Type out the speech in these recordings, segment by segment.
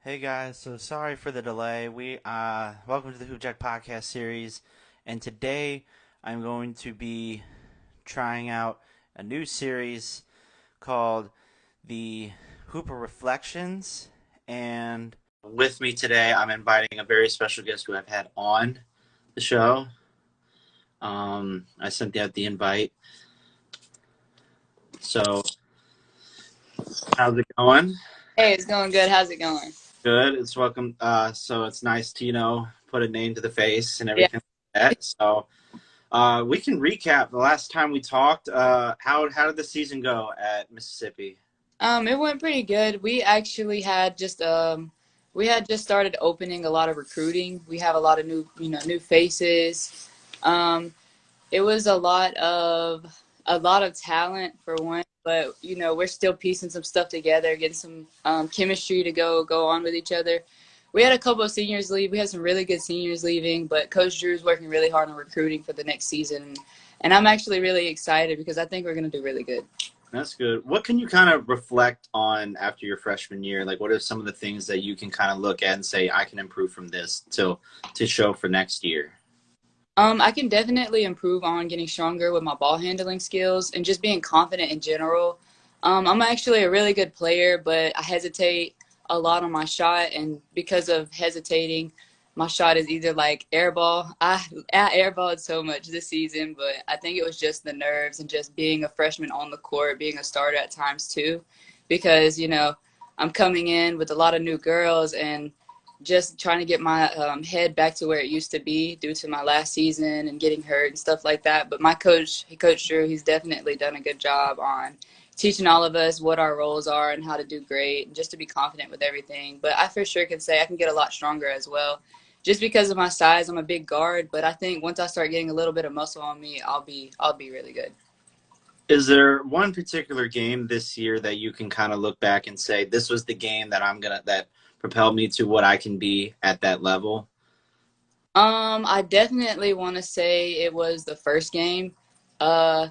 Hey guys, so sorry for the delay. We welcome to the Hoop Jack podcast series, and today I'm going to be trying out a new series called the Hooper Reflections. And with me today, I'm inviting a very special guest who I've had on the show. I sent out the invite. So, how's it going? Hey, it's going good. How's it going? Good. It's welcome. So it's nice to put a name to the face and Yeah. everything like that. So. We can recap the last time we talked. How did the season go at Mississippi? It went pretty good. We actually had just started opening a lot of recruiting. We have a lot of new faces. Um, it was a lot of talent for one, but we're still piecing some stuff together, getting some chemistry to go on with each other. We had a couple of seniors leave. We had some really good seniors leaving, but Coach Drew's working really hard on recruiting for the next season, and I'm actually really excited because I think we're going to do really good. That's good. What can you kind of reflect on after your freshman year? Like, what are some of the things that you can kind of look at and say, I can improve from this to show for next year? I can definitely improve on getting stronger with my ball handling skills and just being confident in general. I'm actually a really good player, but I hesitate a lot on my shot, and because of hesitating, my shot is either like airball. I airballed so much this season, but I think it was just the nerves and just being a freshman on the court, being a starter at times too, because I'm coming in with a lot of new girls and just trying to get my head back to where it used to be due to my last season and getting hurt and stuff like that. But my coach Drew, he's definitely done a good job on teaching all of us what our roles are and how to do great and just to be confident with everything. But I for sure can say I can get a lot stronger as well. Just because of my size, I'm a big guard, but I think once I start getting a little bit of muscle on me, I'll be really good. Is there one particular game this year that you can kind of look back and say, this was the game that propelled me to what I can be at that level? I definitely want to say it was the first game. Uh,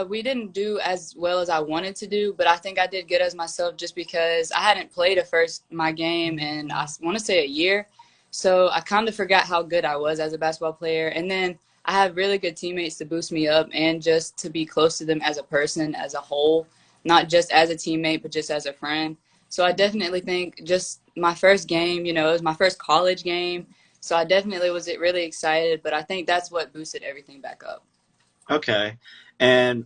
we didn't do as well as I wanted to do, but I think I did good as myself just because I hadn't played my game in I want to say a year, so I kind of forgot how good I was as a basketball player. And then I have really good teammates to boost me up and just to be close to them as a person, as a whole, not just as a teammate, but just as a friend. So I definitely think just my first game, it was my first college game, so I definitely was really excited. But I think that's what boosted everything back up. Okay. And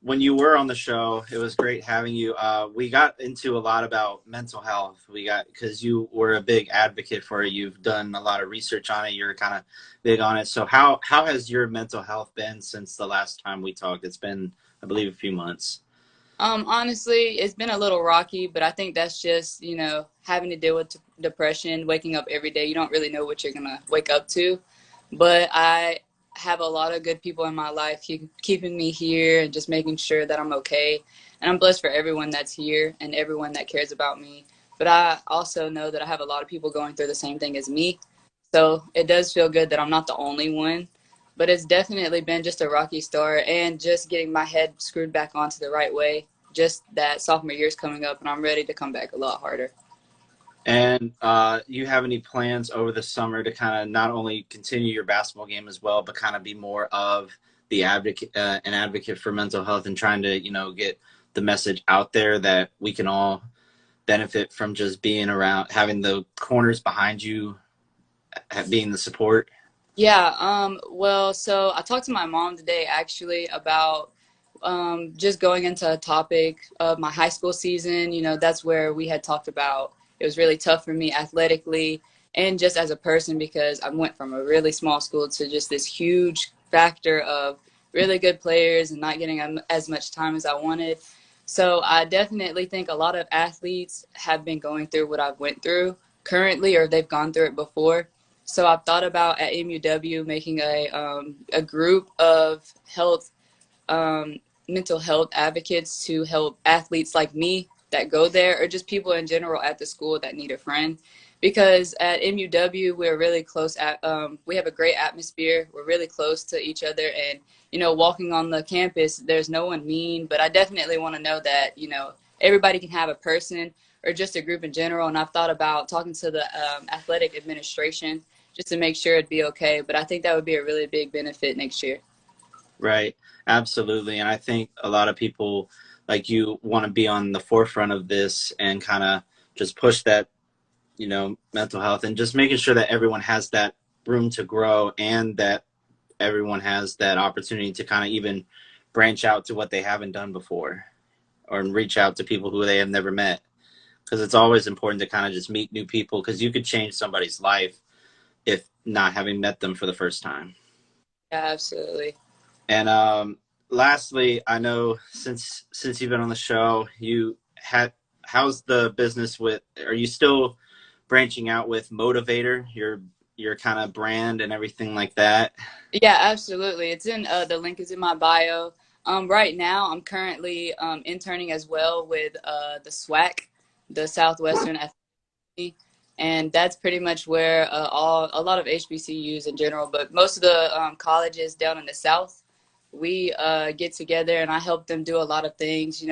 when you were on the show, it was great having you. We got into a lot about mental health. Because you were a big advocate for it. You've done a lot of research on it. You're kind of big on it. So how has your mental health been since the last time we talked? It's been, I believe, a few months. Honestly, it's been a little rocky, but I think that's just, having to deal with depression, waking up every day. You don't really know what you're going to wake up to. But I have a lot of good people in my life keeping me here and just making sure that I'm okay. And I'm blessed for everyone that's here and everyone that cares about me. But I also know that I have a lot of people going through the same thing as me. So it does feel good that I'm not the only one. But it's definitely been just a rocky start and just getting my head screwed back onto the right way. Just that sophomore year is coming up and I'm ready to come back a lot harder. And you have any plans over the summer to kind of not only continue your basketball game as well, but kind of be more of the an advocate for mental health and trying to, get the message out there that we can all benefit from just being around, having the corners behind you, being the support? Yeah, well, so I talked to my mom today actually about just going into a topic of my high school season. That's where we had talked about it was really tough for me athletically and just as a person because I went from a really small school to just this huge factor of really good players and not getting as much time as I wanted. So I definitely think a lot of athletes have been going through what I've went through currently or they've gone through it before. So I've thought about at MUW making a group of um, mental health advocates to help athletes like me that go there, or just people in general at the school that need a friend. Because at MUW, we're really close we have a great atmosphere. We're really close to each other. And, walking on the campus, there's no one mean. But I definitely want to know that, everybody can have a person or just a group in general. And I've thought about talking to the athletic administration just to make sure it'd be okay. But I think that would be a really big benefit next year. Right. Absolutely. And I think a lot of people like you want to be on the forefront of this and kind of just push that, mental health and just making sure that everyone has that room to grow and that everyone has that opportunity to kind of even branch out to what they haven't done before or reach out to people who they have never met. Because it's always important to kind of just meet new people because you could change somebody's life if not having met them for the first time. Yeah, absolutely. And lastly, I know since you've been on the show, you had how's the business with? Are you still branching out with Motivator, your kind of brand and everything like that? Yeah, absolutely. It's in the link is in my bio. Right now, I'm currently interning as well with the SWAC, the Southwestern Athletic, and that's pretty much where a lot of HBCUs in general, but most of the colleges down in the South, we get together and I help them do a lot of things.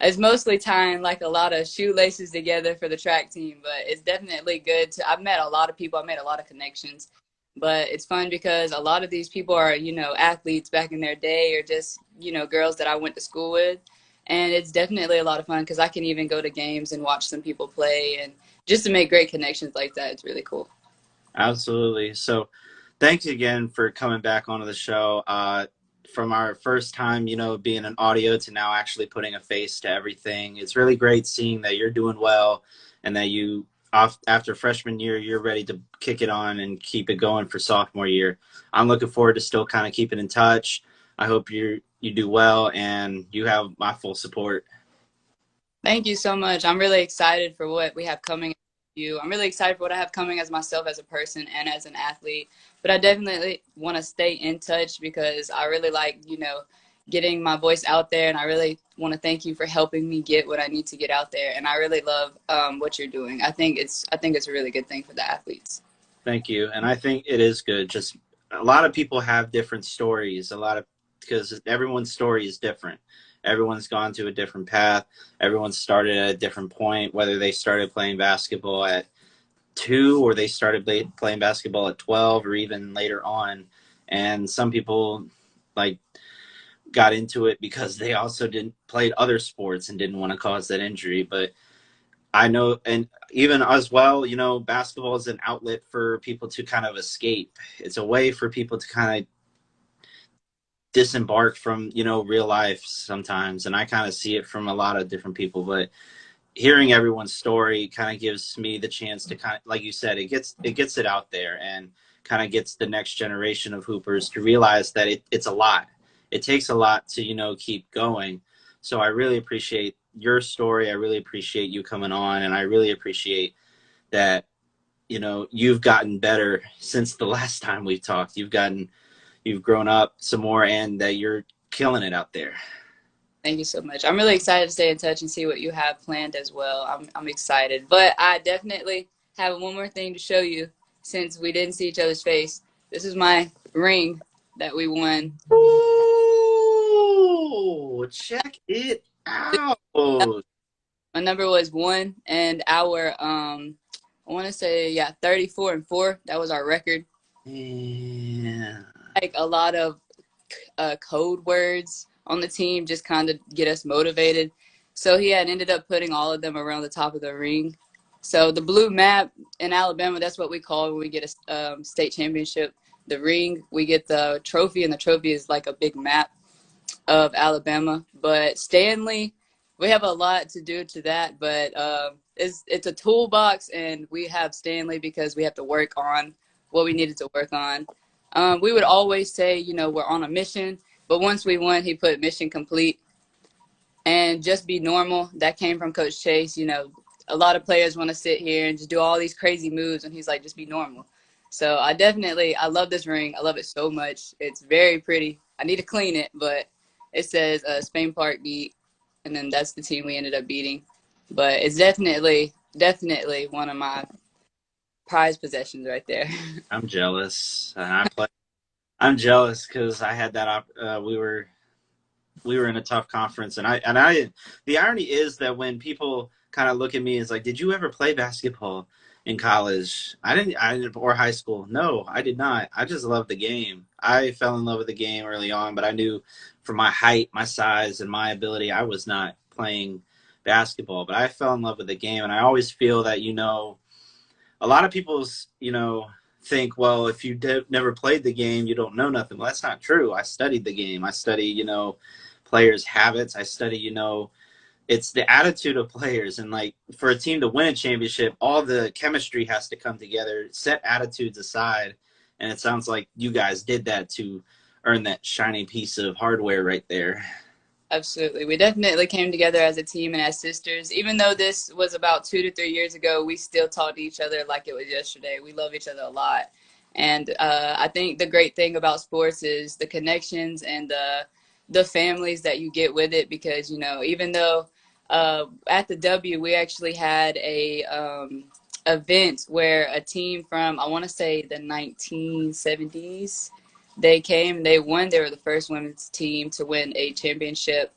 It's mostly tying like a lot of shoelaces together for the track team, but it's definitely good to. I've met a lot of people. I've made a lot of connections, but it's fun because a lot of these people are athletes back in their day or just girls that I went to school with, and it's definitely a lot of fun because I can even go to games and watch some people play and just to make great connections like that. It's really cool. Absolutely. So, thanks again for coming back onto the show. From our first time, being an audio to now actually putting a face to everything. It's really great seeing that you're doing well and that you, after freshman year, you're ready to kick it on and keep it going for sophomore year. I'm looking forward to still kind of keeping in touch. I hope you do well and you have my full support. Thank you so much. I'm really excited for what we have coming. I'm really excited for what I have coming as myself as a person and as an athlete. But I definitely want to stay in touch because I really like, getting my voice out there. And I really want to thank you for helping me get what I need to get out there. And I really love what you're doing. I think it's a really good thing for the athletes. Thank you. And I think it is good. Just a lot of people have different stories, because everyone's story is different. Everyone's gone to a different path. Everyone started at a different point, whether they started playing basketball at 2 or they started playing basketball at 12 or even later on. And some people like got into it because they also didn't played other sports and didn't want to cause that injury. But I know, and even as well, basketball is an outlet for people to kind of escape. It's a way for people to kind of disembark from, real life sometimes. And I kind of see it from a lot of different people, but hearing everyone's story kind of gives me the chance to kind of, like you said, it gets it out there and kind of gets the next generation of hoopers to realize that it's a lot. It takes a lot to, keep going. So I really appreciate your story. I really appreciate you coming on, and I really appreciate that, you've gotten better since the last time we talked. You've grown up some more, and that you're killing it out there. Thank you so much. I'm really excited to stay in touch and see what you have planned as well. I'm excited. But I definitely have one more thing to show you since we didn't see each other's face. This is my ring that we won. Ooh, check it out. My number was 1 and our I want to say 34-4. That was our record. Yeah. Like a lot of code words on the team just kind of get us motivated. So he had ended up putting all of them around the top of the ring. So the blue map in Alabama, that's what we call it when we get a state championship. The ring, we get the trophy, and the trophy is like a big map of Alabama. But Stanley, we have a lot to do to that, but it's a toolbox, and we have Stanley because we have to work on what we needed to work on. We would always say, we're on a mission, but once we won, he put mission complete and just be normal. That came from Coach Chase. A lot of players want to sit here and just do all these crazy moves, and he's like, just be normal. So I love this ring. I love it so much. It's very pretty. I need to clean it, but it says Spain Park beat, and then that's the team we ended up beating. But it's definitely one of my prized possessions right there. I'm jealous. I'm jealous because I had that. We were in a tough conference, and I. The irony is that when people kind of look at me as like, did you ever play basketball in college? I didn't, or high school. No, I did not. I just loved the game. I fell in love with the game early on, but I knew for my height, my size, and my ability, I was not playing basketball. But I fell in love with the game, and I always feel that, a lot of people's, think, well, if you never played the game, you don't know nothing. Well, that's not true. I studied the game. I study, players' habits. I study, it's the attitude of players. And like for a team to win a championship, all the chemistry has to come together, set attitudes aside. And it sounds like you guys did that to earn that shiny piece of hardware right there. Absolutely. We definitely came together as a team and as sisters. Even though this was about 2 to 3 years ago, we still talk to each other like it was yesterday. We love each other a lot. And I think the great thing about sports is the connections and the families that you get with it because, even though at the W, we actually had a event where a team from, I want to say the 1970s, they came, they won. They were the first women's team to win a championship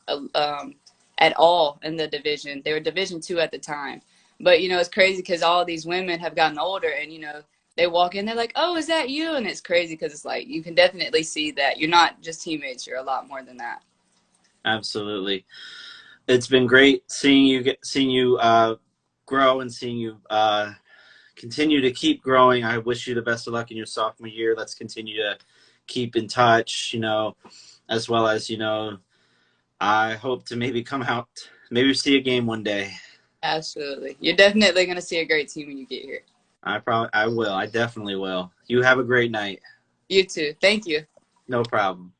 at all in the division. They were Division 2 at the time. But, it's crazy because all these women have gotten older and, they walk in, they're like, oh, is that you? And it's crazy because it's like, you can definitely see that you're not just teammates, you're a lot more than that. Absolutely. It's been great seeing you grow and seeing you continue to keep growing. I wish you the best of luck in your sophomore year. Let's continue to keep in touch, as well as, I hope to maybe come out, maybe see a game one day. Absolutely. You're definitely going to see a great team when you get here. I will. I definitely will. You have a great night. You too. Thank you. No problem.